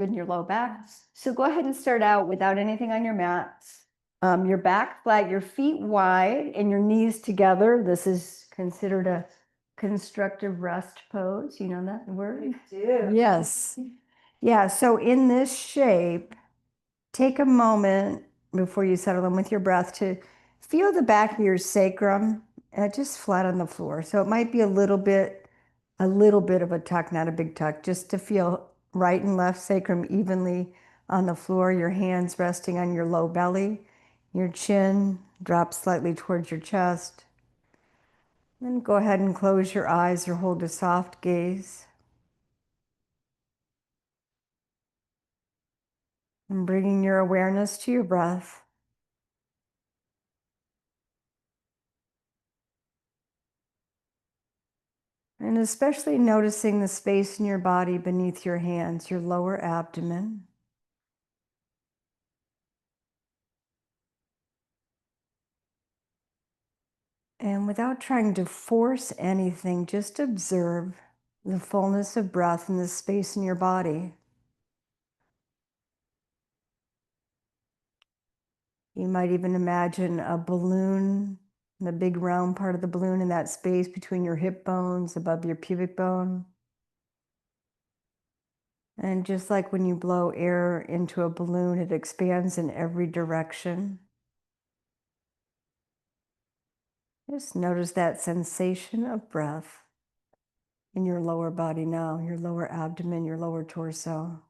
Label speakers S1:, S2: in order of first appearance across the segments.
S1: in your low back. So go ahead and start out without anything on your mats. Your back flat, your feet wide, and your knees together. This is considered a constructive rest pose. You know that word?
S2: I do.
S1: Yes. Yeah, so in this shape, take a moment before you settle in with your breath to feel the back of your sacrum just flat on the floor. So it might be a little bit of a tuck, not a big tuck, just to feel right and left sacrum evenly on the floor, your hands resting on your low belly, your chin drops slightly towards your chest. Then go ahead and close your eyes or hold a soft gaze. And bringing your awareness to your breath. And especially noticing the space in your body beneath your hands, your lower abdomen. And without trying to force anything, just observe the fullness of breath and the space in your body. You might even imagine a balloon, the big round part of the balloon in that space between your hip bones, above your pubic bone. And just like when you blow air into a balloon, it expands in every direction. Just notice that sensation of breath in your lower body now, your lower abdomen, your lower torso.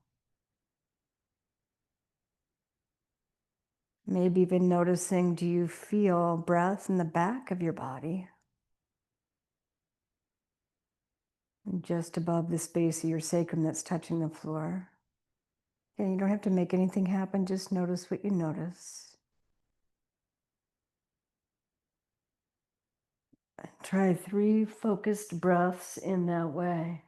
S1: Maybe even noticing, do you feel breath in the back of your body? Just above the space of your sacrum that's touching the floor. And you don't have to make anything happen, just notice what you notice. Try 3 focused breaths in that way.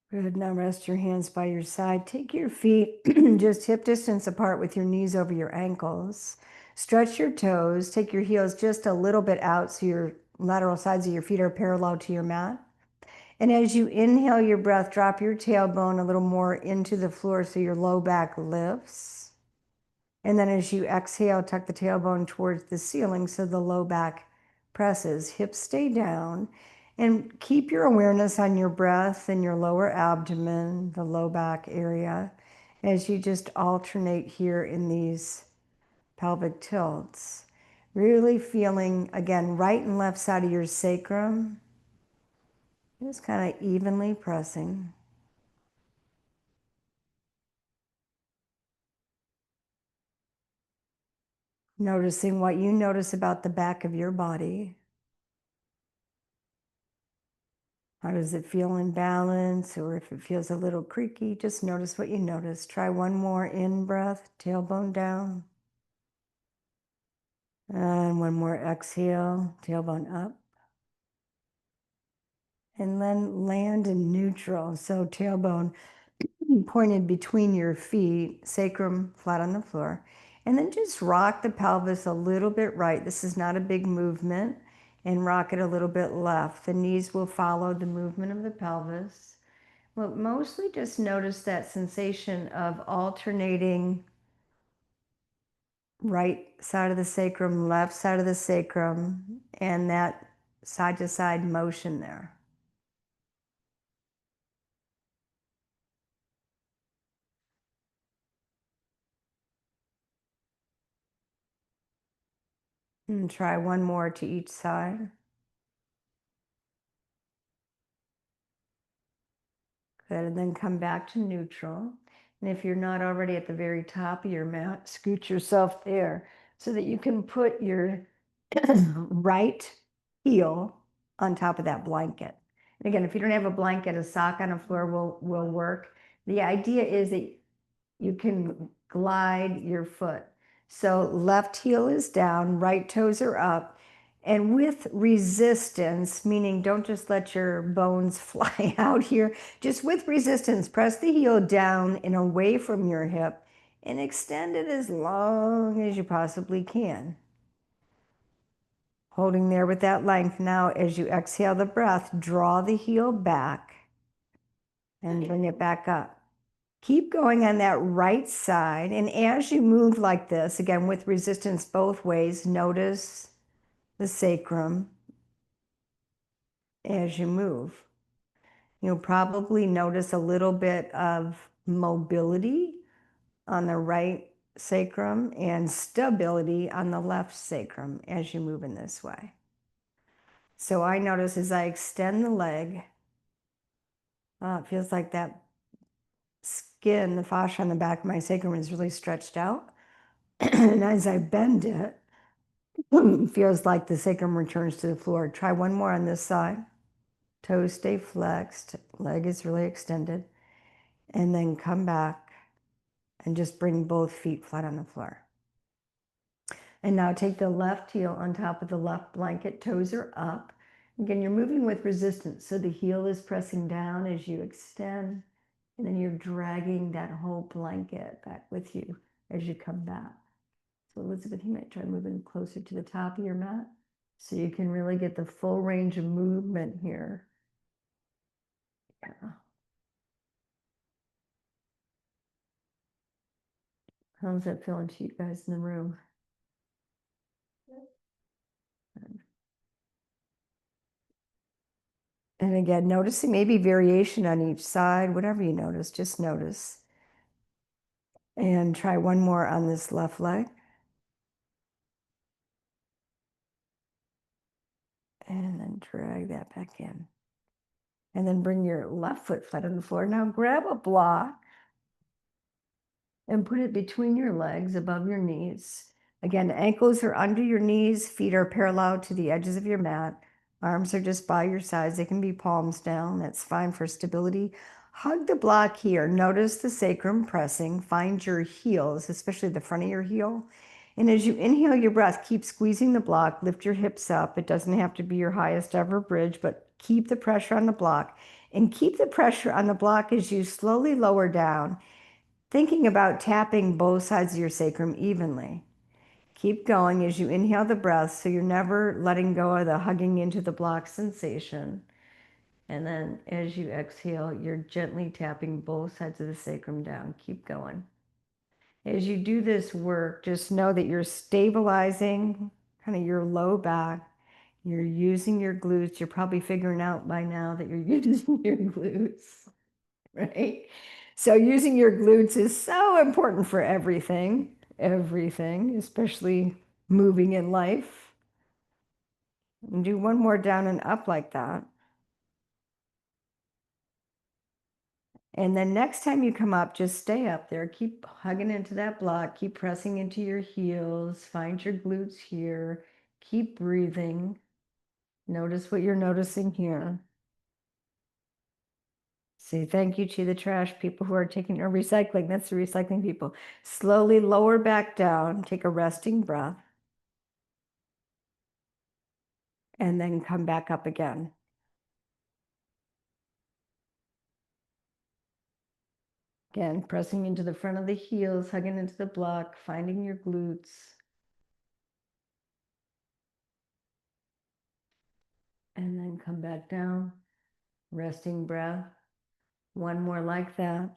S1: Good, now rest your hands by your side. Take your feet just hip distance apart with your knees over your ankles. Stretch your toes, take your heels just a little bit out so your lateral sides of your feet are parallel to your mat. And as you inhale your breath, drop your tailbone a little more into the floor so your low back lifts. And then as you exhale, tuck the tailbone towards the ceiling so the low back presses. Hips stay down. And keep your awareness on your breath and your lower abdomen, the low back area, as you just alternate here in these pelvic tilts. Really feeling, again, right and left side of your sacrum. Just kind of evenly pressing. Noticing what you notice about the back of your body. How does it feel in balance? Or if it feels a little creaky, just notice what you notice. Try one more in breath, tailbone down. And one more exhale, tailbone up. And then land in neutral. So tailbone pointed between your feet, sacrum flat on the floor. And then just rock the pelvis a little bit right. This is not a big movement. And rock it a little bit left. The knees will follow the movement of the pelvis. Well, mostly just notice that sensation of alternating right side of the sacrum, left side of the sacrum, and that side to side motion there. And try one more to each side. Good, and then come back to neutral. And if you're not already at the very top of your mat, scoot yourself there so that you can put your right heel on top of that blanket. And again, if you don't have a blanket, a sock on the floor will work. The idea is that you can glide your foot. So left heel is down, right toes are up, And with resistance, meaning don't just let your bones fly out here, just with resistance, press the heel down and away from your hip and extend it as long as you possibly can. Holding there with that length. Now, as you exhale the breath, draw the heel back and bring it back up. Keep going on that right side. And as you move like this, again, with resistance both ways, notice the sacrum as you move. You'll probably notice a little bit of mobility on the right sacrum and stability on the left sacrum as you move in this way. So I notice as I extend the leg, it feels like that skin, the fascia on the back of my sacrum is really stretched out. And as I bend it, it feels like the sacrum returns to the floor. Try one more on this side. Toes stay flexed, leg is really extended. And then come back and just bring both feet flat on the floor. And now take the left heel on top of the left blanket, toes are up. Again, you're moving with resistance, so the heel is pressing down as you extend, and then you're dragging that whole blanket back with you as you come back. So Elizabeth, you might try moving closer to the top of your mat so you can really get the full range of movement here. Yeah. How's that feeling to you guys in the room? And again, noticing maybe variation on each side, whatever you notice, just notice. And try one more on this left leg. And then drag that back in. And then bring your left foot flat on the floor. Now grab a block and put it between your legs above your knees. Again, ankles are under your knees, feet are parallel to the edges of your mat. Arms are just by your sides. They can be palms down. That's fine for stability. Hug the block here. Notice the sacrum pressing. Find your heels, especially the front of your heel. And as you inhale your breath, keep squeezing the block. Lift your hips up. It doesn't have to be your highest ever bridge, but keep the pressure on the block. And keep the pressure on the block as you slowly lower down, thinking about tapping both sides of your sacrum evenly. Keep going as you inhale the breath, so you're never letting go of the hugging into the block sensation. And then as you exhale, you're gently tapping both sides of the sacrum down. Keep going. As you do this work, just know that you're stabilizing kind of your low back. You're using your glutes. You're probably figuring out by now that you're using your glutes, right? So using your glutes is so important for everything, especially moving in life. And do one more down and up like that. And then next time you come up, just stay up there. Keep hugging into that block. Keep pressing into your heels. Find your glutes here. Keep breathing. Notice what you're noticing here. Say thank you to the trash people who are taking or recycling. That's the recycling people. Slowly lower back down. Take a resting breath. And then come back up again. Again, pressing into the front of the heels, hugging into the block, finding your glutes. And then come back down, resting breath. One more like that.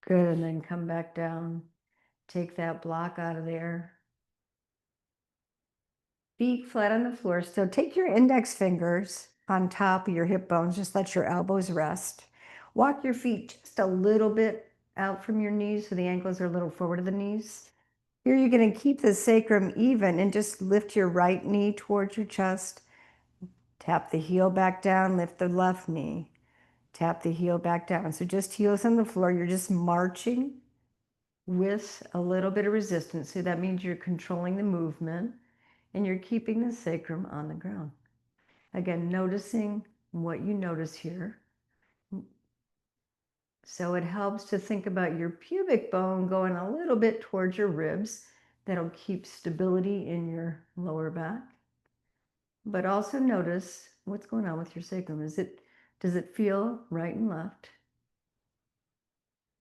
S1: Good, and then come back down. Take that block out of there. Feet flat on the floor. So take your index fingers on top of your hip bones. Just let your elbows rest. Walk your feet just a little bit out from your knees so the ankles are a little forward of the knees. Here you're going to keep the sacrum even and just lift your right knee towards your chest. Tap the heel back down, lift the left knee. Tap the heel back down. So just heels on the floor. You're just marching with a little bit of resistance. So that means you're controlling the movement and you're keeping the sacrum on the ground. Again, noticing what you notice here. So it helps to think about your pubic bone going a little bit towards your ribs. That'll keep stability in your lower back. But also notice what's going on with your sacrum. Does it feel right and left?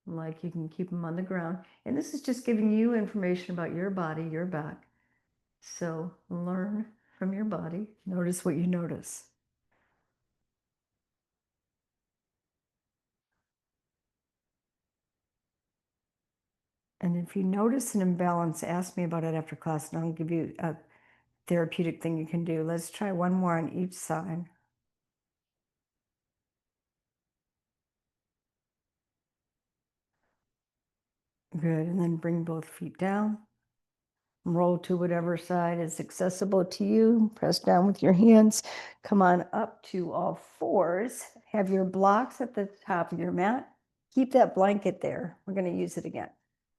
S1: Like you can keep them on the ground. And this is just giving you information about your body, your back. So learn from your body. Notice what you notice. And if you notice an imbalance, ask me about it after class, and I'll give you a therapeutic thing you can do. Let's try one more on each side. Good. And then bring both feet down. Roll to whatever side is accessible to you. Press down with your hands. Come on up to all fours. Have your blocks at the top of your mat. Keep that blanket there. We're going to use it again.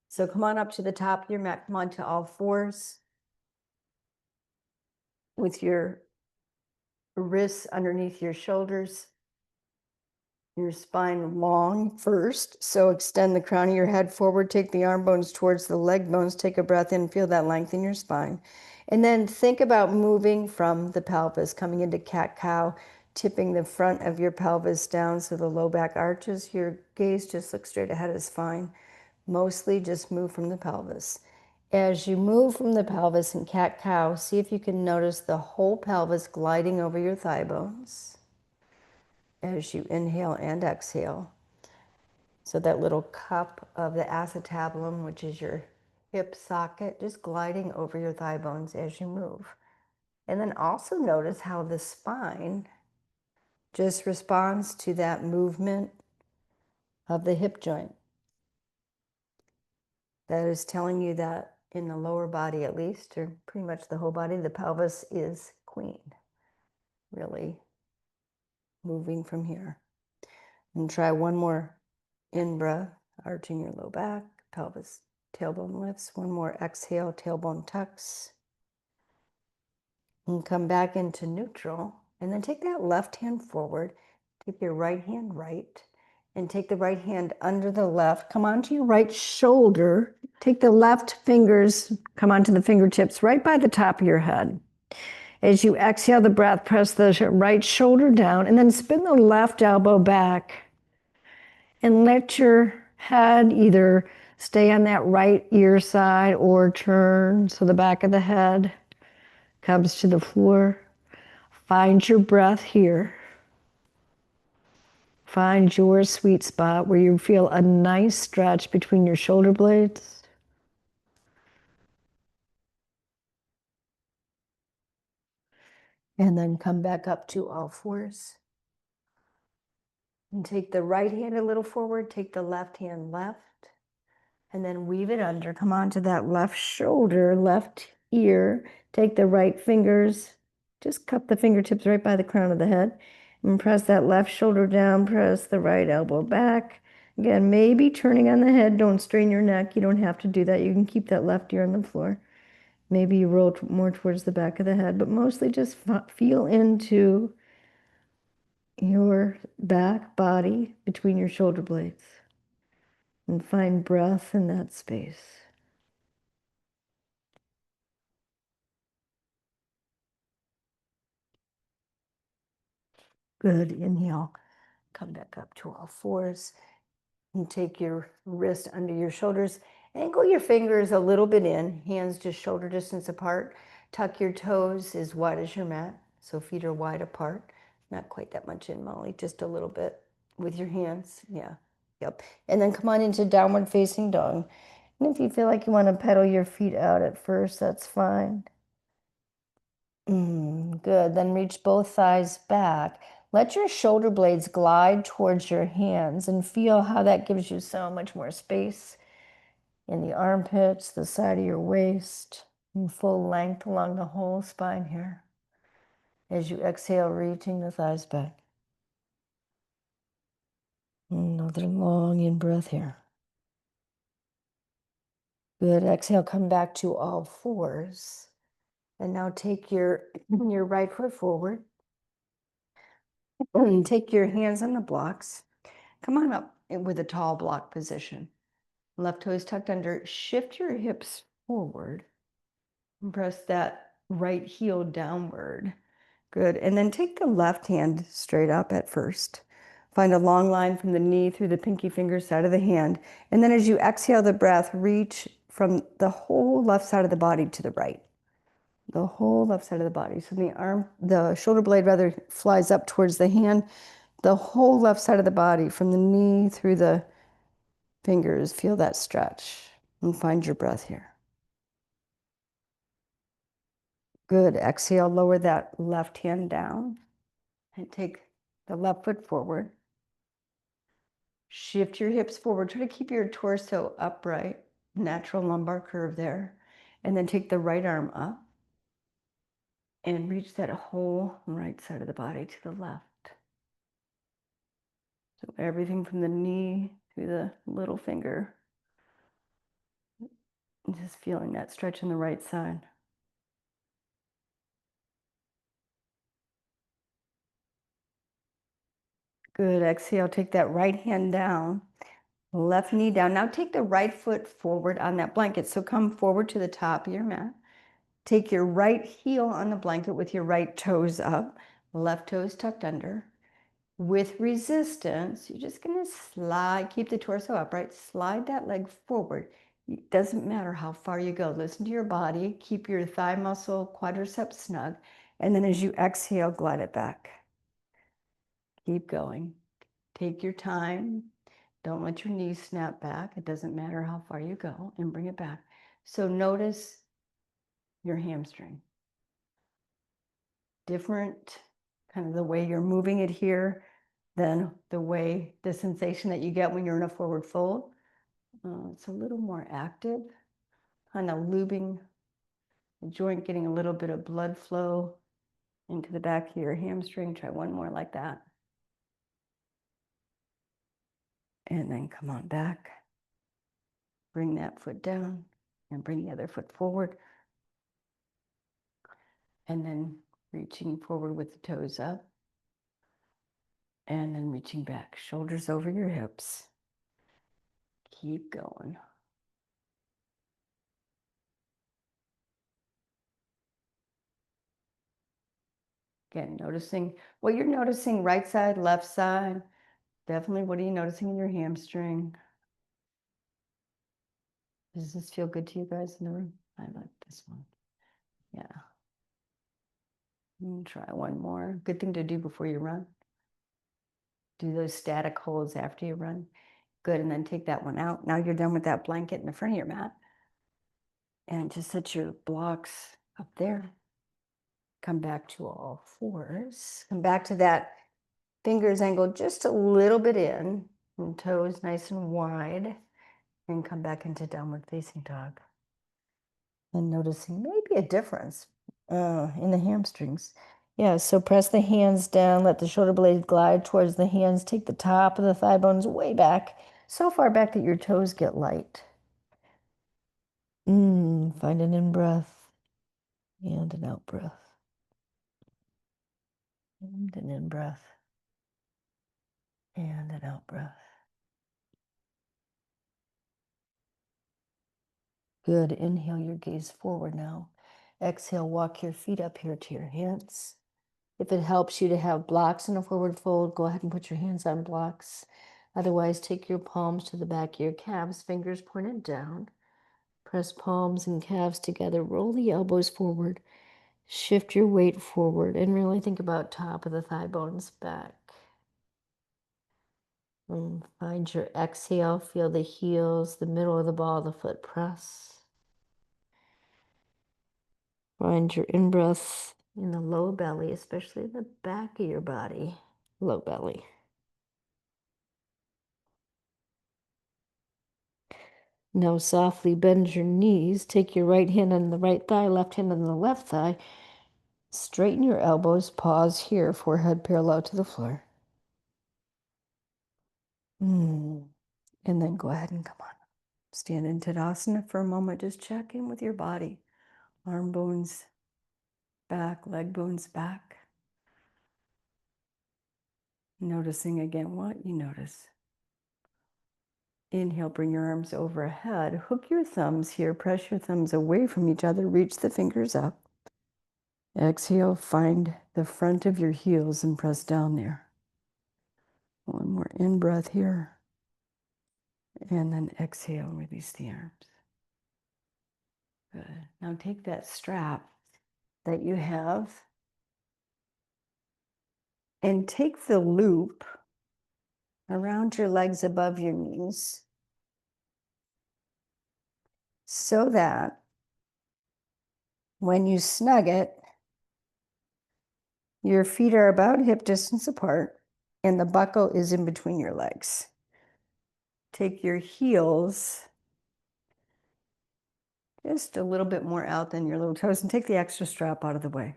S1: So come on up to the top of your mat. Come on to all fours with your wrists underneath your shoulders. Your spine long first. So extend the crown of your head forward. Take the arm bones towards the leg bones. Take a breath in. Feel that length in your spine. And then think about moving from the pelvis, coming into cat-cow, tipping the front of your pelvis down so the low back arches. Your gaze just looks straight ahead is fine. Mostly just move from the pelvis. As you move from the pelvis in cat-cow, see if you can notice the whole pelvis gliding over your thigh bones as you inhale and exhale. So that little cup of the acetabulum, which is your hip socket, just gliding over your thigh bones as you move. And then also notice how the spine just responds to that movement of the hip joint. That is telling you that in the lower body at least, or pretty much the whole body, the pelvis is queen. Really moving from here. And try one more in-breath, arching your low back, pelvis, tailbone lifts. One more exhale, tailbone tucks. And come back into neutral. And then take that left hand forward. Take your right hand right. And take the right hand under the left. Come onto your right shoulder. Take the left fingers, come onto the fingertips right by the top of your head. As you exhale the breath, press the right shoulder down and then spin the left elbow back. And let your head either stay on that right ear side or turn so the back of the head comes to the floor. Find your breath here. Find your sweet spot where you feel a nice stretch between your shoulder blades. And then come back up to all fours. And take the right hand a little forward, take the left hand left. And then weave it under. Come onto that left shoulder, left ear. Take the right fingers, just cup the fingertips right by the crown of the head. And press that left shoulder down, press the right elbow back. Again, maybe turning on the head. Don't strain your neck. You don't have to do that. You can keep that left ear on the floor. Maybe you roll more towards the back of the head, but mostly just feel into your back body between your shoulder blades and find breath in that space. Good. Inhale. Come back up to all fours. And take your wrist under your shoulders. Angle your fingers a little bit in. Hands just shoulder distance apart. Tuck your toes as wide as your mat. So feet are wide apart. Not quite that much in, Molly. Just a little bit with your hands. Yeah. Yep. And then come on into downward facing dog. And if you feel like you want to pedal your feet out at first, that's fine. Good. Then reach both thighs back. Let your shoulder blades glide towards your hands and feel how that gives you so much more space in the armpits, the side of your waist, and full length along the whole spine here. As you exhale, reaching the thighs back. Another long in-breath here. Good. Exhale, come back to all fours. And now take your right foot forward. And take your hands on the blocks. Come on up with a tall block position. Left toe is tucked under. Shift your hips forward and press that right heel downward. Good. And then take the left hand straight up at first. Find a long line from the knee through the pinky finger side of the hand. And then as you exhale the breath, reach from the whole left side of the body to the right. The whole left side of the body. So the shoulder blade rather flies up towards the hand. The whole left side of the body from the knee through the fingers. Feel that stretch and find your breath here. Good. Exhale, lower that left hand down and take the left foot forward. Shift your hips forward. Try to keep your torso upright, natural lumbar curve there. And then take the right arm up and reach that whole right side of the body to the left. So everything from the knee to the little finger. Just feeling that stretch in the right side. Good. Exhale, take that right hand down, left knee down. Now take the right foot forward on that blanket. So come forward to the top of your mat. Take your right heel on the blanket with your right toes up, left toes tucked under. With resistance, you're just going to slide, keep the torso upright, slide that leg forward. It doesn't matter how far you go. Listen to your body. Keep your thigh muscle, quadriceps snug. And then as you exhale, glide it back. Keep going. Take your time. Don't let your knees snap back. It doesn't matter how far you go, and bring it back. So notice your hamstring. Different, kind of the way you're moving it here than the sensation that you get when you're in a forward fold. It's a little more active, kind of lubing the joint, getting a little bit of blood flow into the back of your hamstring. Try one more like that. And then come on back. Bring that foot down and bring the other foot forward. And then reaching forward with the toes up. And then reaching back, shoulders over your hips. Keep going. Again, noticing what you're noticing, right side, left side. Definitely, what are you noticing in your hamstring? Does this feel good to you guys in the room? I like this one. Yeah. Try one more. Good thing to do before you run. Do those static holds after you run. Good, and then take that one out. Now you're done with that blanket in the front of your mat. And just set your blocks up there. Come back to all fours. Come back to that fingers angled just a little bit in, and toes nice and wide, and come back into downward facing dog. And noticing maybe a difference in the hamstrings. Yeah, so press the hands down, let the shoulder blades glide towards the hands, take the top of the thigh bones way back, so far back that your toes get light. Find an in-breath and an out-breath. And an in-breath and an out-breath. Good. Inhale your gaze forward now. Exhale, walk your feet up here to your hands. If it helps you to have blocks in a forward fold, go ahead and put your hands on blocks. Otherwise, take your palms to the back of your calves, fingers pointed down. Press palms and calves together. Roll the elbows forward. Shift your weight forward and really think about top of the thigh bones back. And find your exhale. Feel the heels, the middle of the ball of the foot press. Find your in-breath in the low belly, especially the back of your body. Low belly. Now softly bend your knees. Take your right hand on the right thigh, left hand on the left thigh. Straighten your elbows. Pause here, forehead parallel to the floor. And then go ahead and come on. Stand in Tadasana for a moment. Just check in with your body. Arm bones back, leg bones back. Noticing again what you notice. Inhale, bring your arms overhead. Hook your thumbs here. Press your thumbs away from each other. Reach the fingers up. Exhale, find the front of your heels and press down there. One more in-breath here. And then exhale, release the arms. Good. Now take that strap that you have and take the loop around your legs above your knees so that when you snug it, your feet are about hip distance apart and the buckle is in between your legs. Take your heels just a little bit more out than your little toes and take the extra strap out of the way.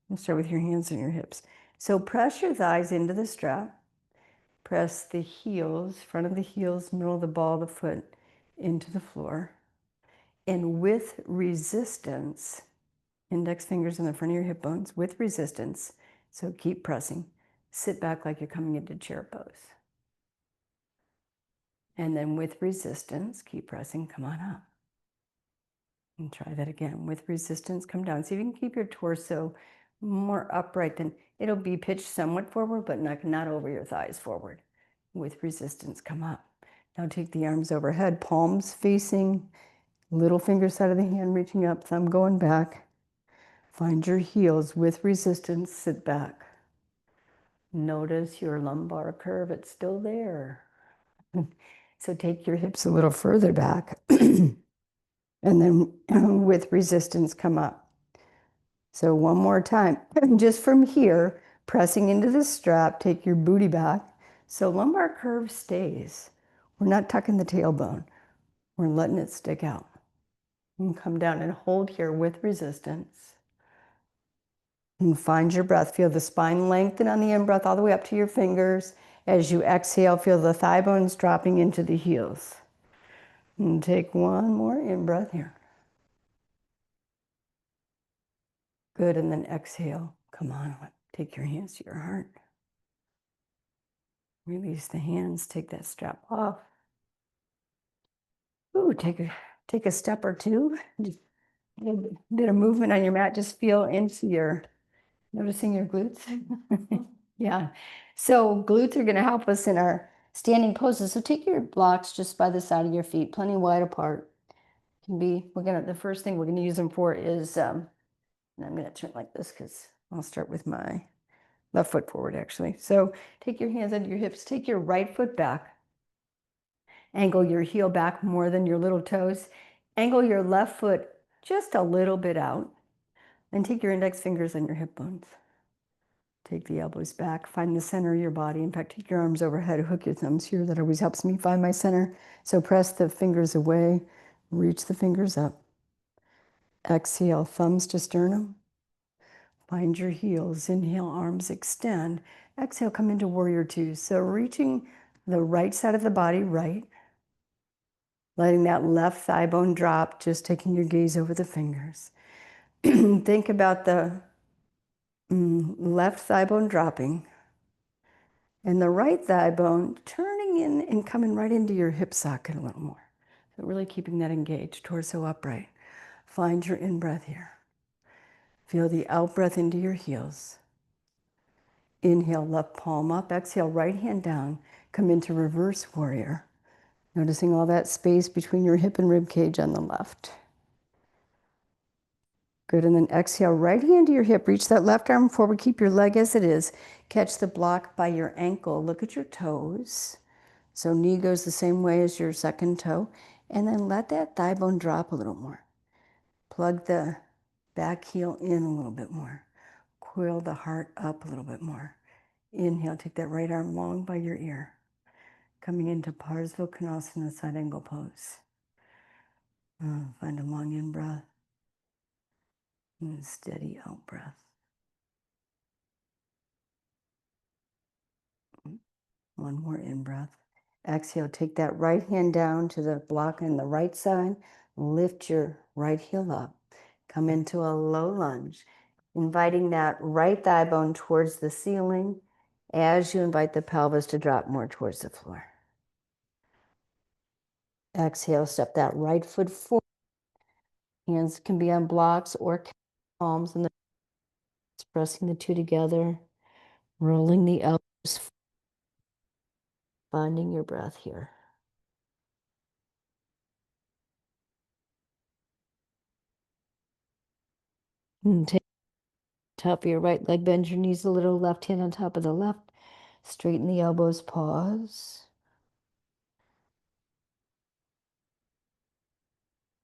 S1: And start with your hands and your hips. So press your thighs into the strap. Press the heels, front of the heels, middle of the ball of the foot into the floor. And with resistance, index fingers in the front of your hip bones, with resistance, so keep pressing. Sit back like you're coming into chair pose. And then with resistance, keep pressing, come on up. And try that again. With resistance, come down. See if you can keep your torso more upright. Then it'll be pitched somewhat forward, but not over your thighs forward. With resistance, come up. Now take the arms overhead, palms facing, little finger side of the hand reaching up, thumb going back. Find your heels with resistance, sit back. Notice your lumbar curve, it's still there. So take your hips a little further back. And then with resistance, come up. So one more time, just from here, pressing into the strap, take your booty back. So lumbar curve stays. We're not tucking the tailbone. We're letting it stick out. And come down and hold here with resistance. And find your breath. Feel the spine lengthen on the in-breath all the way up to your fingers. As you exhale, feel the thigh bones dropping into the heels. And take one more in-breath here. Good, and then exhale. Come on, take your hands to your heart. Release the hands, take that strap off. Ooh, take a step or two. Just did a movement on your mat, just feel into noticing your glutes. Yeah, so glutes are gonna help us in our standing poses. So take your blocks just by the side of your feet, plenty wide apart. The first thing we're gonna use them for is, and I'm gonna turn like this because I'll start with my left foot forward actually. So take your hands under your hips, take your right foot back, angle your heel back more than your little toes, angle your left foot just a little bit out, and take your index fingers on your hip bones. Take the elbows back, find the center of your body. In fact, take your arms overhead, hook your thumbs here. That always helps me find my center. So press the fingers away, reach the fingers up. Exhale, thumbs to sternum. Find your heels. Inhale, arms extend. Exhale, come into warrior two. So reaching the right side of the body right. Letting that left thigh bone drop, just taking your gaze over the fingers. Think about the left thigh bone dropping and the right thigh bone turning in and coming right into your hip socket a little more. So really keeping that engaged, torso upright. Find your in-breath here. Feel the out-breath into your heels. Inhale, left palm up. Exhale, right hand down. Come into reverse warrior. Noticing all that space between your hip and rib cage on the left. Good, and then exhale, right hand to your hip. Reach that left arm forward. Keep your leg as it is. Catch the block by your ankle. Look at your toes. So knee goes the same way as your second toe. And then let that thigh bone drop a little more. Plug the back heel in a little bit more. Coil the heart up a little bit more. Inhale, take that right arm long by your ear. Coming into Parsvakonasana, side angle pose. Find a long in-breath and a steady out-breath. One more in-breath. Exhale, take that right hand down to the block on the right side. Lift your right heel up. Come into a low lunge, inviting that right thigh bone towards the ceiling as you invite the pelvis to drop more towards the floor. Exhale, step that right foot forward. Hands can be on blocks or palms, and then pressing the two together, rolling the elbows, finding your breath here. And take the top of your right leg, bend your knees a little, left hand on top of the left, straighten the elbows, pause.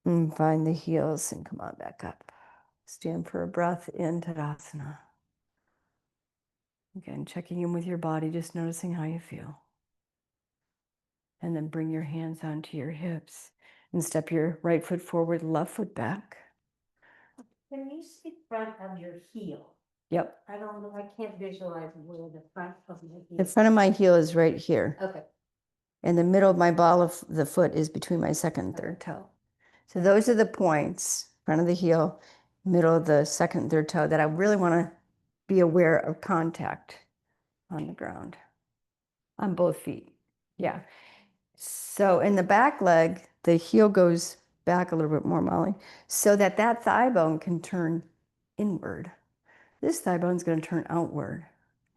S1: And find the heels and come on back up. Stand for a breath in Tadasana. Again, checking in with your body, just noticing how you feel. And then bring your hands onto your hips and step your right foot forward, left foot back.
S2: Can you see front of your heel?
S1: Yep.
S2: I don't know, I can't visualize where the front of my heel.
S1: The front of my heel is right here.
S2: Okay.
S1: And the middle of my ball of the foot is between my second and third toe. So those are the points, front of the heel, middle of the second and third toe, that I really want to be aware of contact on the ground, on both feet. Yeah. So in the back leg, the heel goes back a little bit more, Molly, so that that thigh bone can turn inward. This thigh bone is going to turn outward.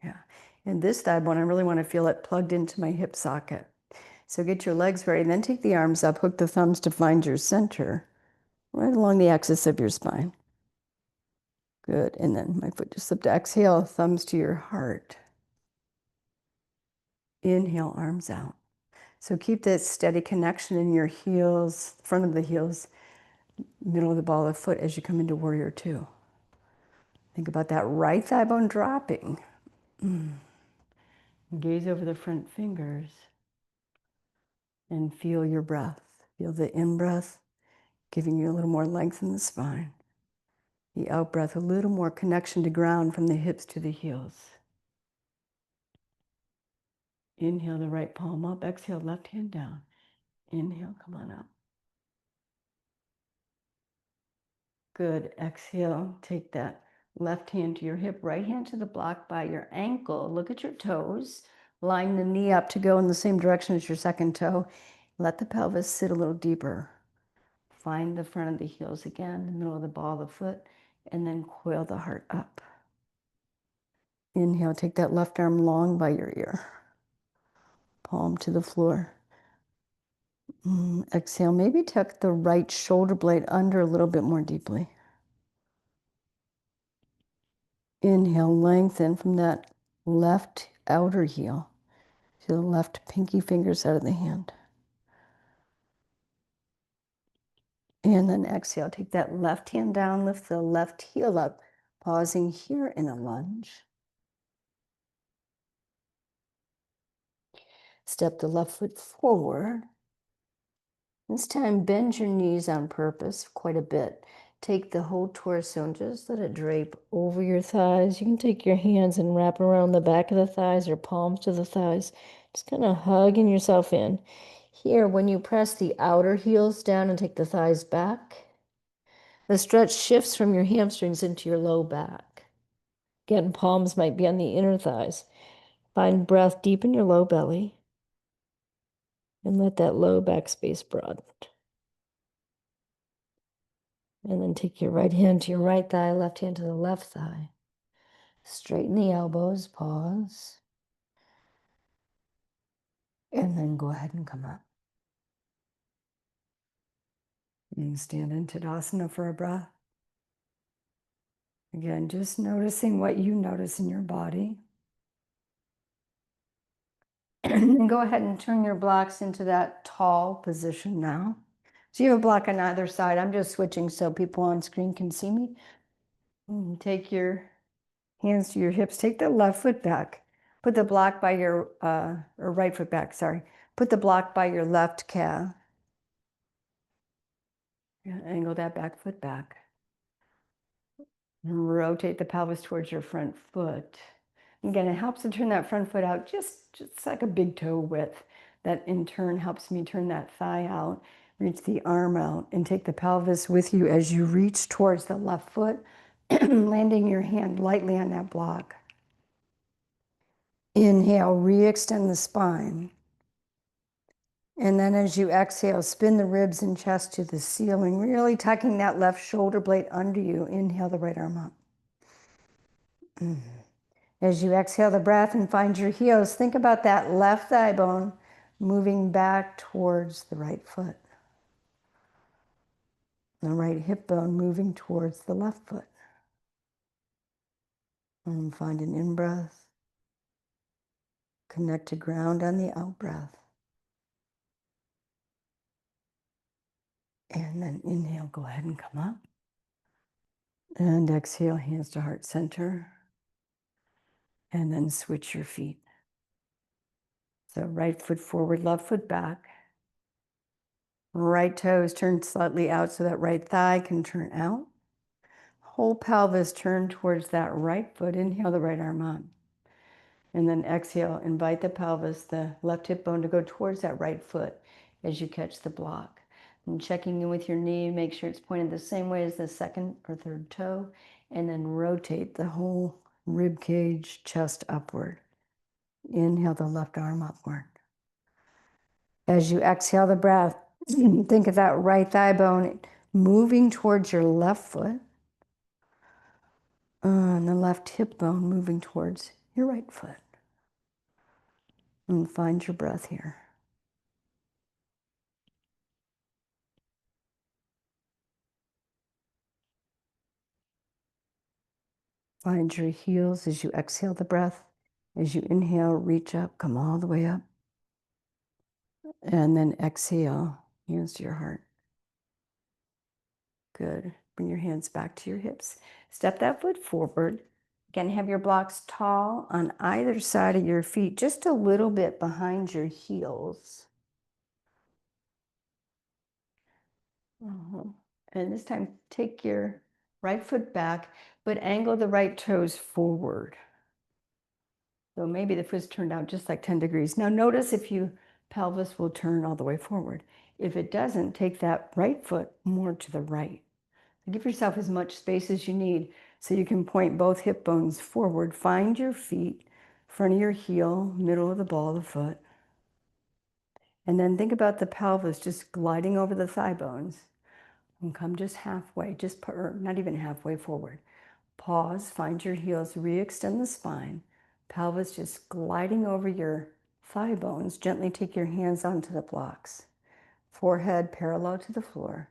S1: Yeah. And this thigh bone, I really want to feel it plugged into my hip socket. So get your legs ready, and then take the arms up, hook the thumbs to find your center, right along the axis of your spine. Good. And then my foot just slipped. Exhale, thumbs to your heart. Inhale, arms out. So keep this steady connection in your heels, front of the heels, middle of the ball of the foot as you come into warrior two. Think about that right thigh bone dropping. Gaze over the front fingers and feel your breath. Feel the in-breath giving you a little more length in the spine. The out-breath, a little more connection to ground from the hips to the heels. Inhale the right palm up. Exhale, left hand down. Inhale, come on up. Good. Exhale, take that left hand to your hip, right hand to the block by your ankle. Look at your toes. Line the knee up to go in the same direction as your second toe. Let the pelvis sit a little deeper. Find the front of the heels again, the middle of the ball of the foot, and then coil the heart up. Inhale, take that left arm long by your ear. Palm to the floor. Exhale, maybe tuck the right shoulder blade under a little bit more deeply. Inhale, lengthen from that left outer heel to the left pinky fingers out of the hand. And then exhale, take that left hand down, lift the left heel up, pausing here in a lunge. Step the left foot forward. This time, bend your knees on purpose quite a bit. Take the whole torso and just let it drape over your thighs. You can take your hands and wrap around the back of the thighs or palms to the thighs. Just kind of hugging yourself in. Here, when you press the outer heels down and take the thighs back, the stretch shifts from your hamstrings into your low back. Again, palms might be on the inner thighs. Find breath deep in your low belly and let that low back space broaden. And then take your right hand to your right thigh, left hand to the left thigh. Straighten the elbows, pause. And then go ahead and come up. And stand in Tadasana for a breath. Again, just noticing what you notice in your body. And then go ahead and turn your blocks into that tall position now. So you have a block on either side. I'm just switching so people on screen can see me. And take your hands to your hips. Take the left foot back. Put the block by your, or right foot back, sorry. Put the block by your left calf. Angle that back foot back. And rotate the pelvis towards your front foot. Again, it helps to turn that front foot out just like a big toe width. That in turn helps me turn that thigh out, reach the arm out, and take the pelvis with you as you reach towards the left foot, landing your hand lightly on that block. Inhale, re-extend the spine. And then as you exhale, spin the ribs and chest to the ceiling, really tucking that left shoulder blade under you. Inhale the right arm up. As you exhale the breath and find your heels, think about that left thigh bone moving back towards the right foot. The right hip bone moving towards the left foot. And find an in-breath. Connect to ground on the out-breath. And then inhale, go ahead and come up. And exhale, hands to heart center. And then switch your feet. So right foot forward, left foot back. Right toes turned slightly out so that right thigh can turn out. Whole pelvis turned towards that right foot. Inhale the right arm up. And then exhale, invite the pelvis, the left hip bone to go towards that right foot as you catch the block. And checking in with your knee, make sure it's pointed the same way as the second or third toe. And then rotate the whole rib cage, chest upward. Inhale the left arm upward. As you exhale the breath, think of that right thigh bone moving towards your left foot. And the left hip bone moving towards your right foot. And find your breath here. Find your heels as you exhale the breath. As you inhale, reach up, come all the way up. And then exhale, hands to your heart. Good. Bring your hands back to your hips. Step that foot forward. Again, have your blocks tall on either side of your feet, just a little bit behind your heels. And this time, take your right foot back, but angle the right toes forward. So maybe the foot's turned out just like 10 degrees. Now notice if your pelvis will turn all the way forward. If it doesn't, take that right foot more to the right. Give yourself as much space as you need so you can point both hip bones forward. Find your feet, front of your heel, middle of the ball of the foot. And then think about the pelvis just gliding over the thigh bones. And come just halfway, or not even halfway forward. Pause, find your heels, re-extend the spine. Pelvis just gliding over your thigh bones. Gently take your hands onto the blocks. Forehead parallel to the floor.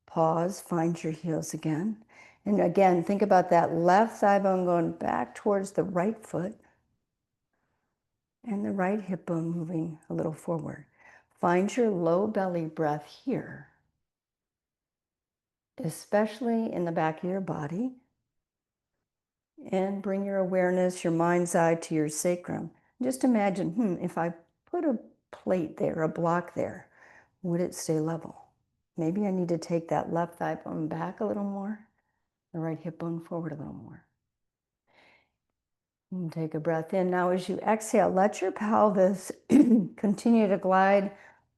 S1: Pause, find your heels again. And again, think about that left thigh bone going back towards the right foot. And the right hip bone moving a little forward. Find your low belly breath here, especially in the back of your body. And bring your awareness, your mind's eye to your sacrum. Just imagine, if I put a plate there, a block there, would it stay level? Maybe I need to take that left thigh bone back a little more, the right hip bone forward a little more. And take a breath in. Now as you exhale, let your pelvis continue to glide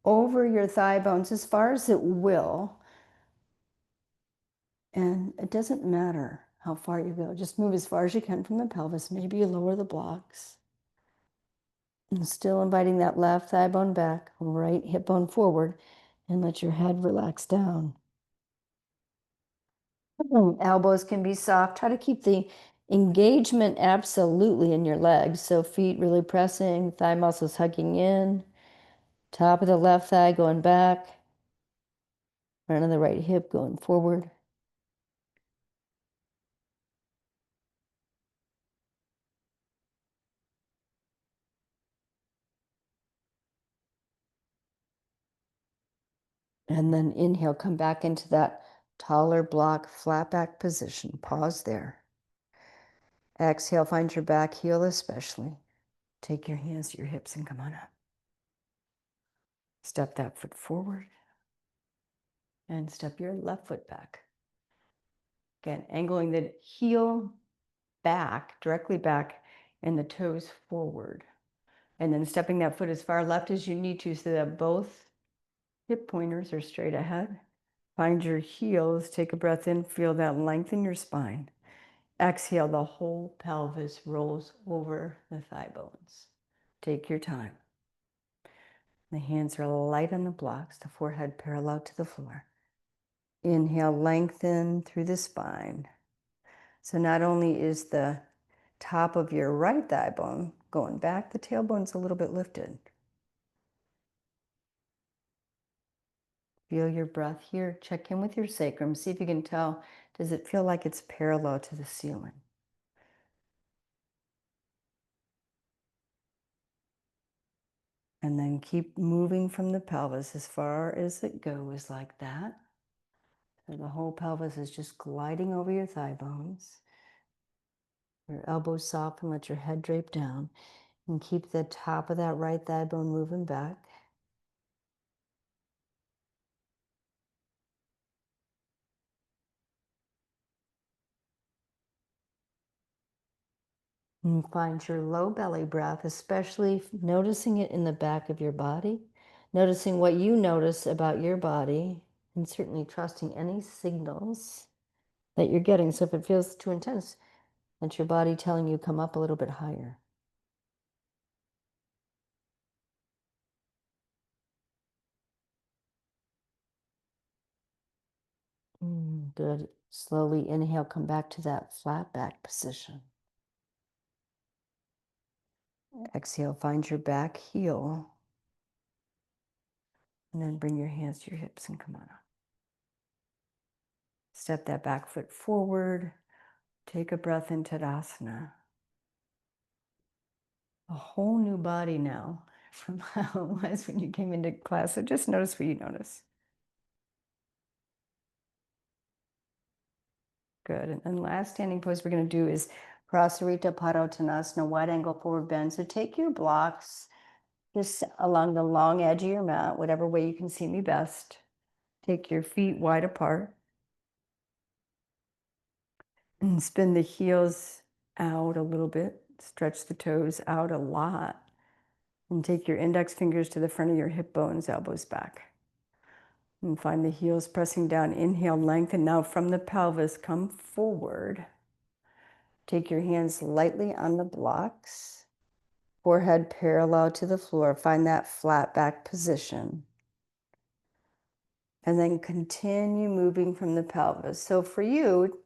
S1: over your thigh bones as far as it will. And it doesn't matter how far you go. Just move as far as you can from the pelvis. Maybe you lower the blocks. And still inviting that left thigh bone back, right hip bone forward, and let your head relax down. Elbows can be soft. Try to keep the engagement absolutely in your legs. So feet really pressing, thigh muscles hugging in, top of the left thigh going back, front of the right hip going forward. And then inhale, come back into that taller block, flat back position. Pause there. Exhale, find your back heel especially. Take your hands to your hips and come on up. Step that foot forward and step your left foot back. Again, angling the heel back, directly back, and the toes forward. And then stepping that foot as far left as you need to so that both hip pointers are straight ahead. Find your heels, take a breath in, feel that length in your spine. Exhale, the whole pelvis rolls over the thigh bones. Take your time. The hands are light on the blocks, the forehead parallel to the floor. Inhale, lengthen through the spine. So not only is the top of your right thigh bone going back, the tailbone's a little bit lifted. Feel your breath here. Check in with your sacrum. See if you can tell, does it feel like it's parallel to the ceiling? And then keep moving from the pelvis as far as it goes like that. So the whole pelvis is just gliding over your thigh bones. Your elbows soft and let your head drape down. And keep the top of that right thigh bone moving back. And find your low belly breath, especially noticing it in the back of your body, noticing what you notice about your body, and certainly trusting any signals that you're getting. So if it feels too intense, that's your body telling you come up a little bit higher. Good. Slowly inhale, come back to that flat back position. Exhale, find your back heel. And then bring your hands to your hips and come on up. Step that back foot forward. Take a breath in Tadasana. A whole new body now from how it was when you came into class. So just notice what you notice. Good. And then last standing pose we're going to do is Prasarita Padottanasana, wide angle forward bend. So take your blocks just along the long edge of your mat, whatever way you can see me best. Take your feet wide apart. And spin the heels out a little bit. Stretch the toes out a lot. And take your index fingers to the front of your hip bones, elbows back. And find the heels pressing down. Inhale, lengthen. Now from the pelvis, come forward. Take your hands lightly on the blocks. Forehead parallel to the floor. Find that flat back position. And then continue moving from the pelvis. So for you,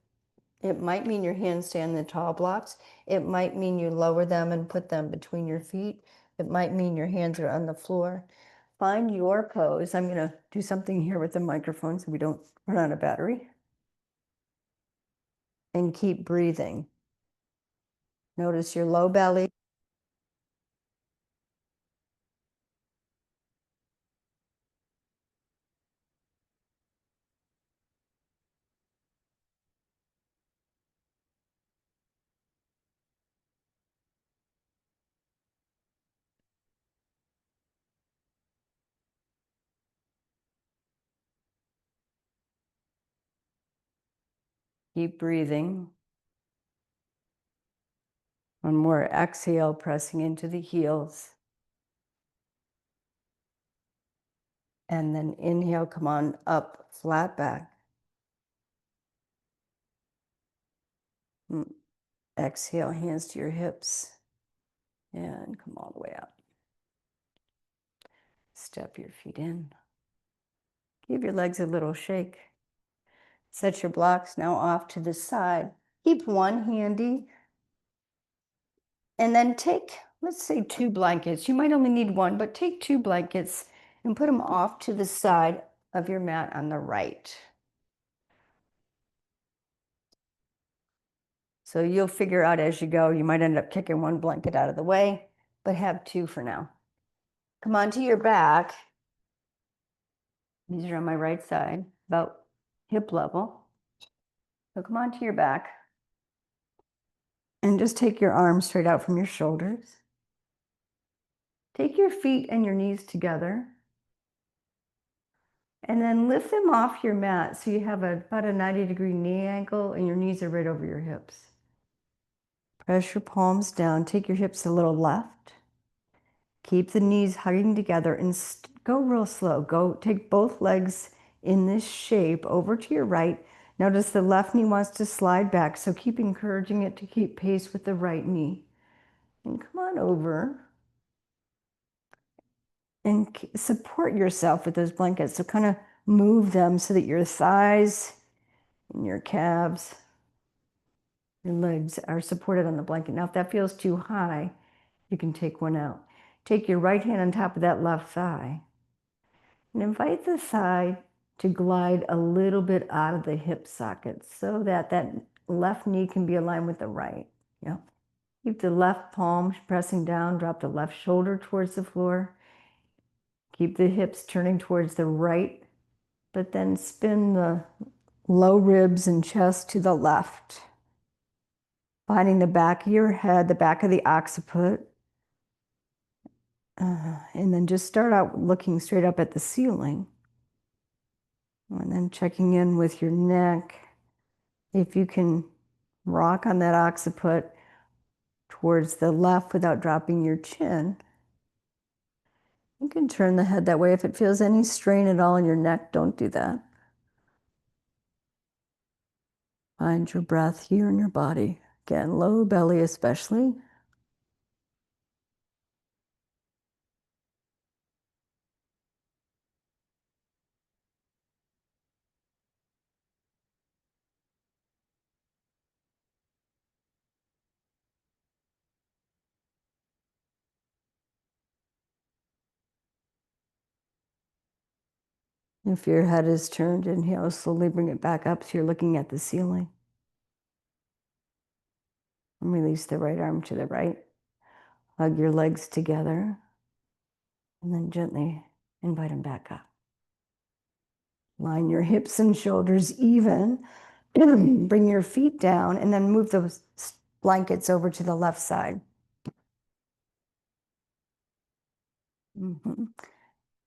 S1: it might mean your hands stay on the tall blocks. It might mean you lower them and put them between your feet. It might mean your hands are on the floor. Find your pose. I'm going to do something here with the microphone so we don't run out of battery. And keep breathing. Notice your low belly. Keep breathing. One more exhale, pressing into the heels. And then inhale, come on up, flat back. Exhale, hands to your hips. And come all the way up. Step your feet in. Give your legs a little shake. Set your blocks now off to the side. Keep one handy. And then take, let's say 2 blankets. You might only need one, but take 2 blankets and put them off to the side of your mat on the right. So you'll figure out as you go, you might end up kicking 1 blanket out of the way, but have 2 for now. Come onto your back. These are on my right side, about hip level. So come onto your back. And just take your arms straight out from your shoulders. Take your feet and your knees together. And then lift them off your mat so you have about a 90-degree knee angle and your knees are right over your hips. Press your palms down. Take your hips a little left. Keep the knees hugging together and go real slow. Go take both legs in this shape over to your right. Notice the left knee wants to slide back, so keep encouraging it to keep pace with the right knee. And come on over. And support yourself with those blankets. So kind of move them so that your thighs and your calves, your legs are supported on the blanket. Now, if that feels too high, you can take one out. Take your right hand on top of that left thigh and invite the thigh to glide a little bit out of the hip socket so that that left knee can be aligned with the right. Yeah. Keep the left palm pressing down, drop the left shoulder towards the floor. Keep the hips turning towards the right, but then spin the low ribs and chest to the left. Finding the back of your head, the back of the occiput. And then just start out looking straight up at the ceiling. And then checking in with your neck. If you can rock on that occiput towards the left without dropping your chin, you can turn the head that way. If it feels any strain at all in your neck, don't do that. Find your breath here in your body. Again, low belly especially. If your head is turned, inhale, slowly bring it back up so you're looking at the ceiling. And release the right arm to the right. Hug your legs together. And then gently invite them back up. Line your hips and shoulders even. Bring your feet down and then move those blankets over to the left side.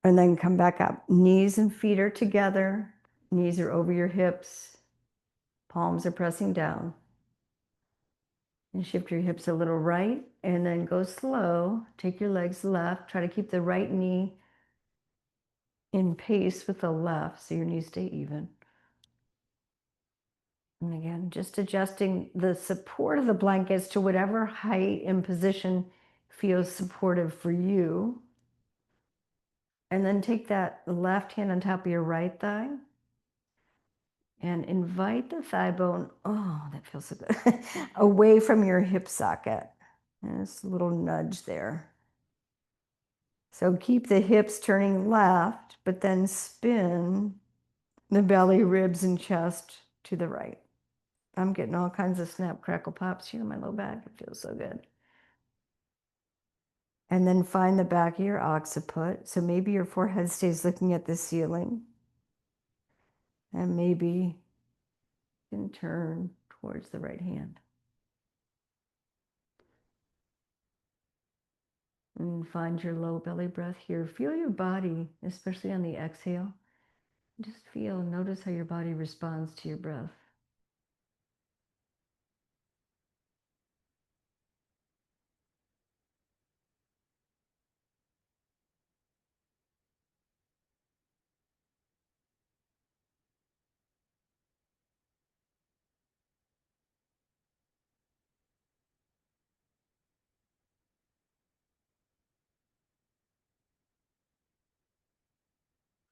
S1: And then come back up. Knees and feet are together. Knees are over your hips. Palms are pressing down. And shift your hips a little right and then go slow. Take your legs left. Try to keep the right knee in pace with the left so your knees stay even. And again, just adjusting the support of the blankets to whatever height and position feels supportive for you. And then take that left hand on top of your right thigh and invite the thigh bone, oh, that feels so good, away from your hip socket. And just a little nudge there. So keep the hips turning left, but then spin the belly, ribs, and chest to the right. I'm getting all kinds of snap, crackle, pops here in my low back. It feels so good. And then find the back of your occiput. So maybe your forehead stays looking at the ceiling. And maybe you can turn towards the right hand. And find your low belly breath here. Feel your body, especially on the exhale. Just feel, notice how your body responds to your breath.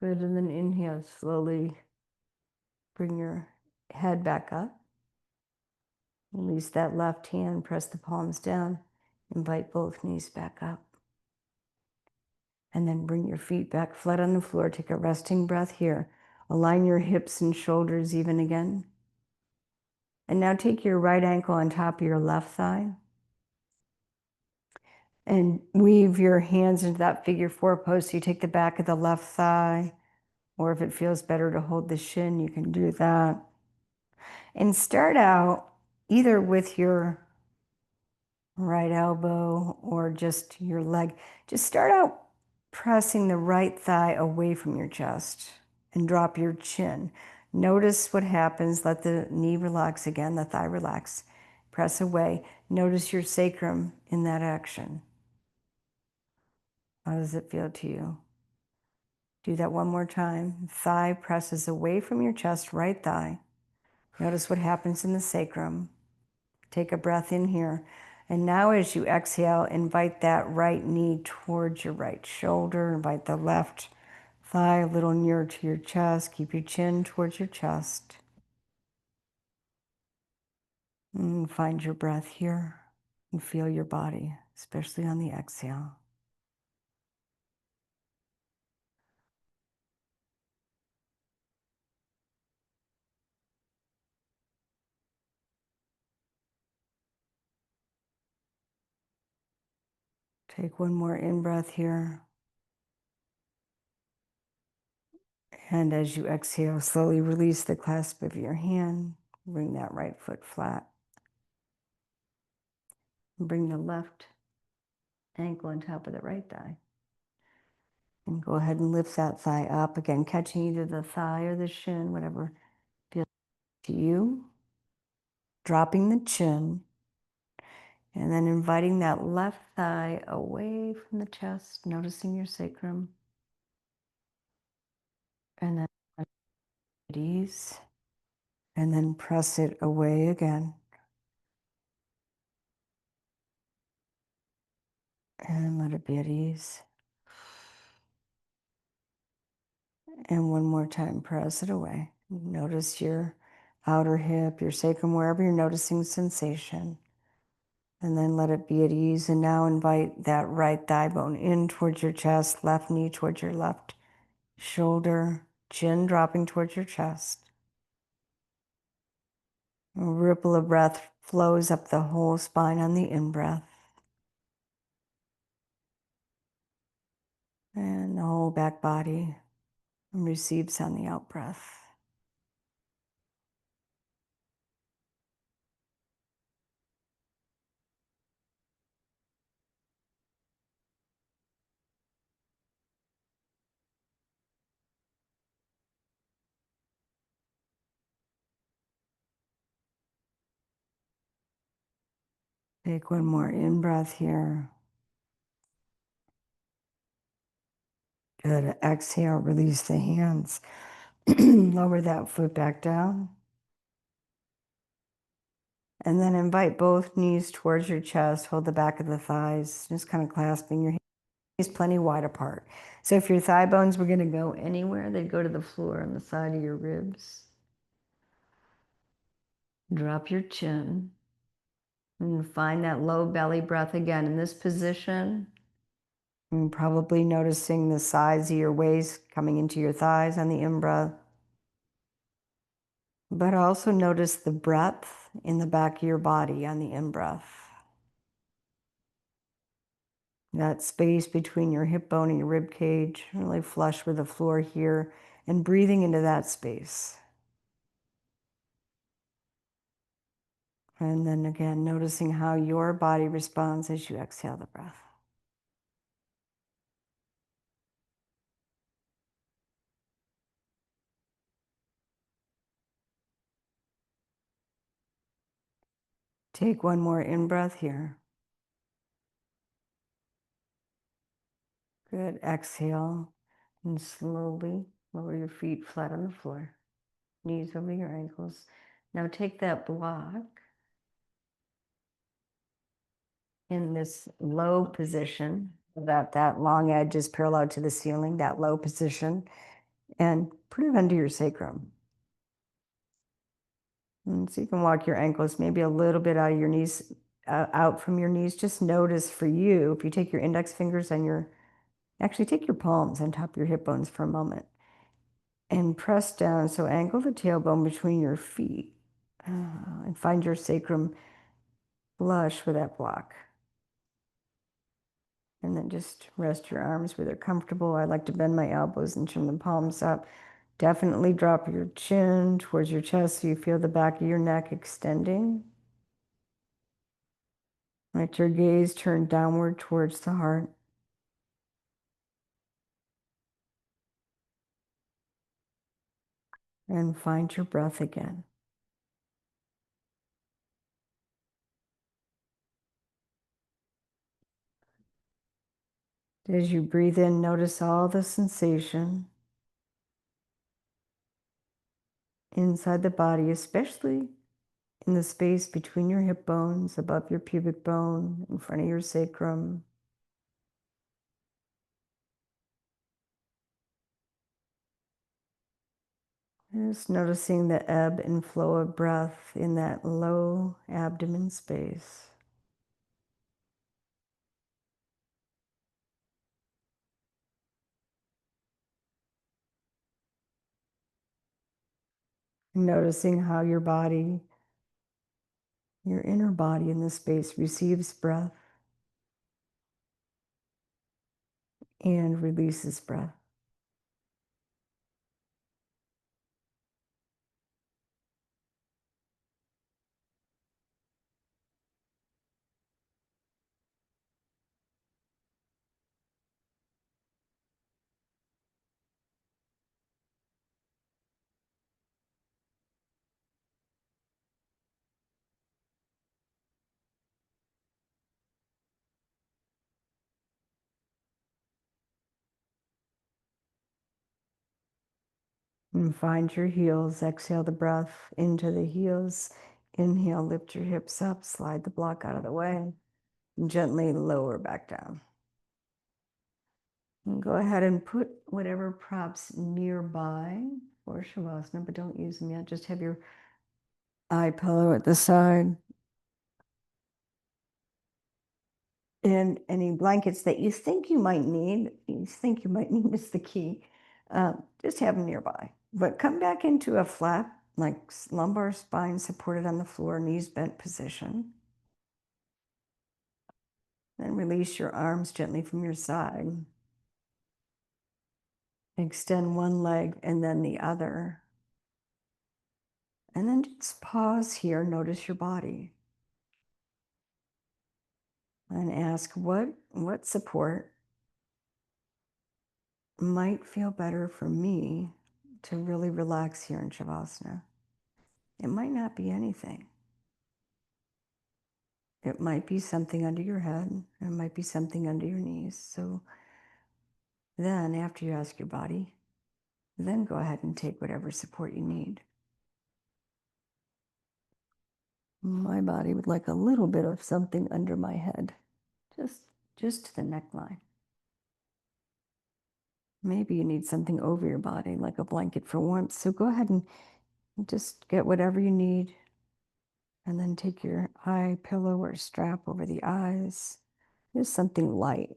S1: Good, and then inhale, slowly bring your head back up. Release that left hand, press the palms down, invite both knees back up. And then bring your feet back flat on the floor. Take a resting breath here. Align your hips and shoulders even again. And now take your right ankle on top of your left thigh. And weave your hands into that figure four pose. So you take the back of the left thigh, or if it feels better to hold the shin, you can do that. And start out either with your right elbow or just your leg. Just start out pressing the right thigh away from your chest and drop your chin. Notice what happens. Let the knee relax again, the thigh relax. Press away. Notice your sacrum in that action. How does it feel to you? Do that one more time. Thigh presses away from your chest, right thigh. Notice what happens in the sacrum. Take a breath in here. And now as you exhale, invite that right knee towards your right shoulder. Invite the left thigh a little nearer to your chest. Keep your chin towards your chest. And find your breath here and feel your body, especially on the exhale. Take one more in-breath here. And as you exhale, slowly release the clasp of your hand. Bring that right foot flat. Bring the left ankle on top of the right thigh. And go ahead and lift that thigh up. Again, catching either the thigh or the shin, whatever feels to you. Dropping the chin. And then inviting that left thigh away from the chest, noticing your sacrum. And then at ease. And then press it away again. And let it be at ease. And one more time, press it away. Notice your outer hip, your sacrum, wherever you're noticing sensation. And then let it be at ease. And now invite that right thigh bone in towards your chest, left knee towards your left shoulder, chin dropping towards your chest. A ripple of breath flows up the whole spine on the in-breath. And the whole back body receives on the out-breath. Take one more in-breath here. Good. Exhale, release the hands. Lower that foot back down. And then invite both knees towards your chest. Hold the back of the thighs, just kind of clasping your hands plenty wide apart. So if your thigh bones were going to go anywhere, they'd go to the floor on the side of your ribs. Drop your chin. And find that low belly breath again in this position. And probably noticing the size of your waist coming into your thighs on the in-breath. But also notice the breadth in the back of your body on the in-breath. That space between your hip bone and your rib cage, really flush with the floor here, and breathing into that space. And then again, noticing how your body responds as you exhale the breath. Take one more in-breath here. Good. Exhale and slowly lower your feet flat on the floor, knees over your ankles. Now take that block in this low position, that long edge is parallel to the ceiling, that low position, and put it under your sacrum. And so you can walk your ankles maybe a little bit out of your knees, out from your knees. Just notice for you, if you take your index fingers and actually take your palms on top of your hip bones for a moment and press down. So angle the tailbone between your feet and find your sacrum flush with that block. And then just rest your arms where they're comfortable. I like to bend my elbows and turn the palms up. Definitely drop your chin towards your chest so you feel the back of your neck extending. Let your gaze turn downward towards the heart. And find your breath again. As you breathe in, notice all the sensation inside the body, especially in the space between your hip bones, above your pubic bone, in front of your sacrum. Just noticing the ebb and flow of breath in that low abdomen space. Noticing how your body, your inner body in this space receives breath and releases breath. And find your heels. Exhale the breath into the heels. Inhale, lift your hips up, slide the block out of the way, and gently lower back down. And go ahead and put whatever props nearby for Shavasana, but don't use them yet. Just have your eye pillow at the side. And any blankets that you think you might need is the key. Just have them nearby. But come back into a flat, like lumbar spine supported on the floor, knees bent position. Then release your arms gently from your side. Extend one leg and then the other. And then just pause here, notice your body. And ask what support might feel better for me to really relax here in Shavasana. It might not be anything. It might be something under your head. It might be something under your knees. So then after you ask your body, then go ahead and take whatever support you need. My body would like a little bit of something under my head, just to the neckline. Maybe you need something over your body, like a blanket for warmth. So go ahead and just get whatever you need. And then take your eye pillow or strap over the eyes. Just something light.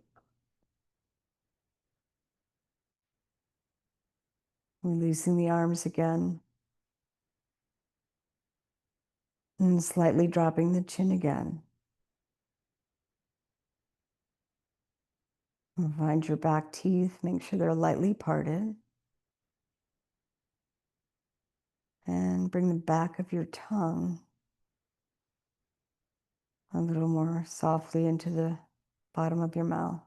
S1: Releasing the arms again. And slightly dropping the chin again. And find your back teeth. Make sure they're lightly parted. And bring the back of your tongue a little more softly into the bottom of your mouth.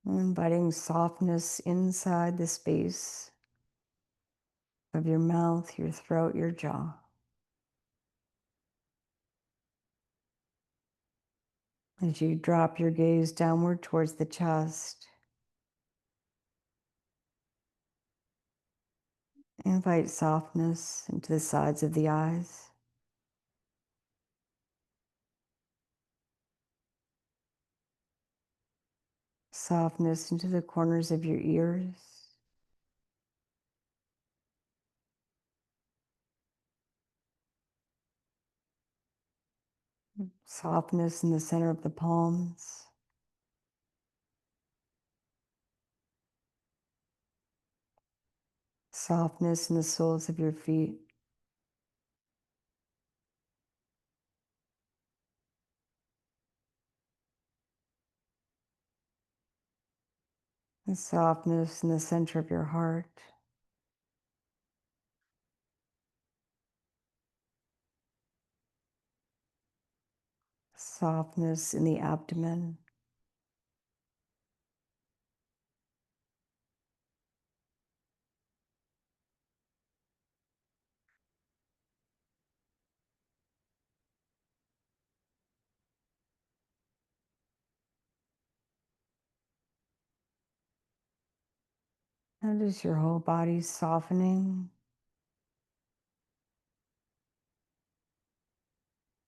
S1: And inviting softness inside the space of your mouth, your throat, your jaw. As you drop your gaze downward towards the chest, invite softness into the sides of the eyes. Softness into the corners of your ears. Softness in the center of the palms. Softness in the soles of your feet. And softness in the center of your heart. Softness in the abdomen. Notice your whole body softening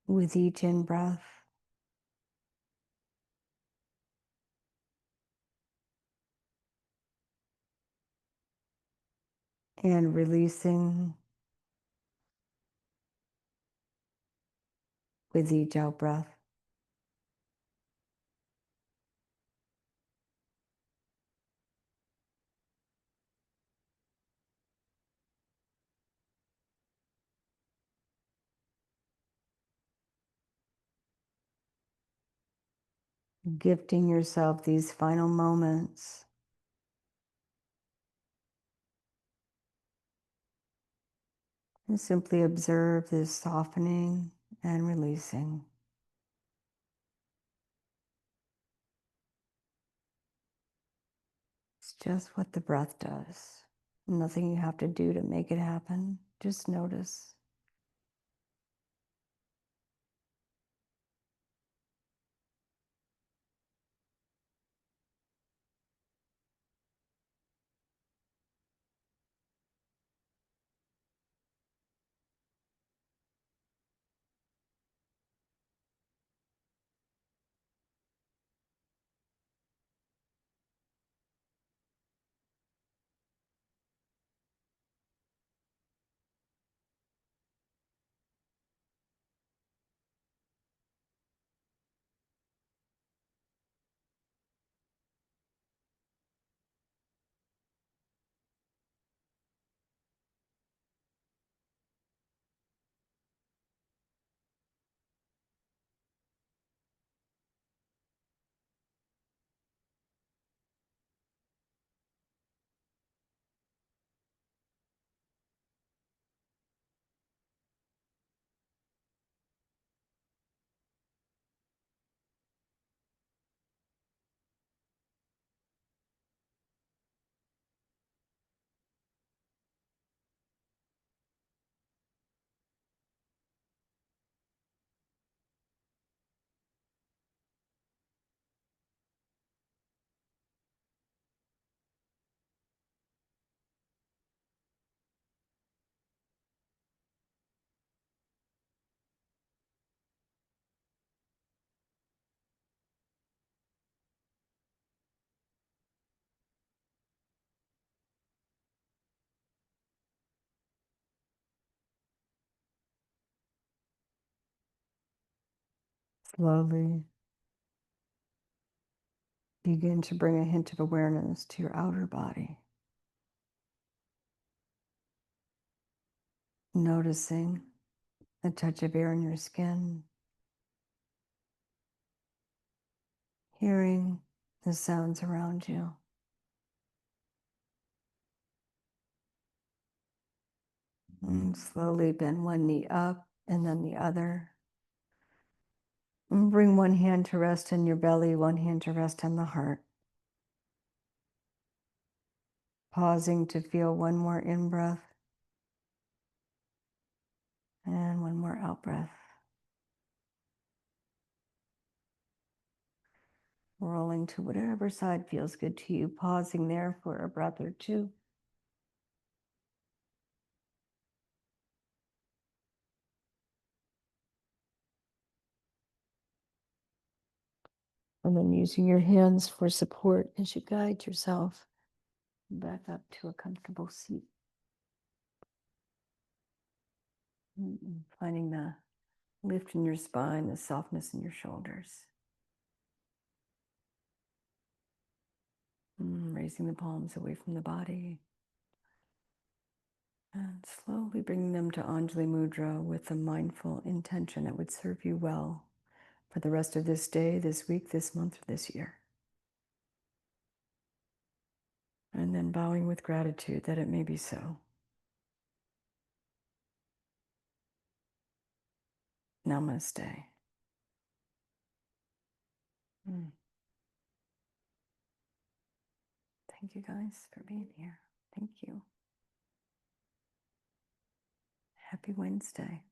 S1: with each in breath. And releasing with each out breath. Gifting yourself these final moments. And simply observe this softening and releasing. It's just what the breath does. Nothing you have to do to make it happen. Just notice. Slowly begin to bring a hint of awareness to your outer body. Noticing the touch of air in your skin. Hearing the sounds around you. And slowly bend one knee up and then the other. And bring one hand to rest in your belly, one hand to rest on the heart. Pausing to feel one more in-breath and one more out-breath. Rolling to whatever side feels good to you, pausing there for a breath or two. And then using your hands for support as you guide yourself back up to a comfortable seat. Finding the lift in your spine, the softness in your shoulders. Raising the palms away from the body. And slowly bringing them to Anjali Mudra with a mindful intention that would serve you well for the rest of this day, this week, this month, or this year. And then bowing with gratitude that it may be so. Namaste. Thank you guys for being here. Thank you. Happy Wednesday.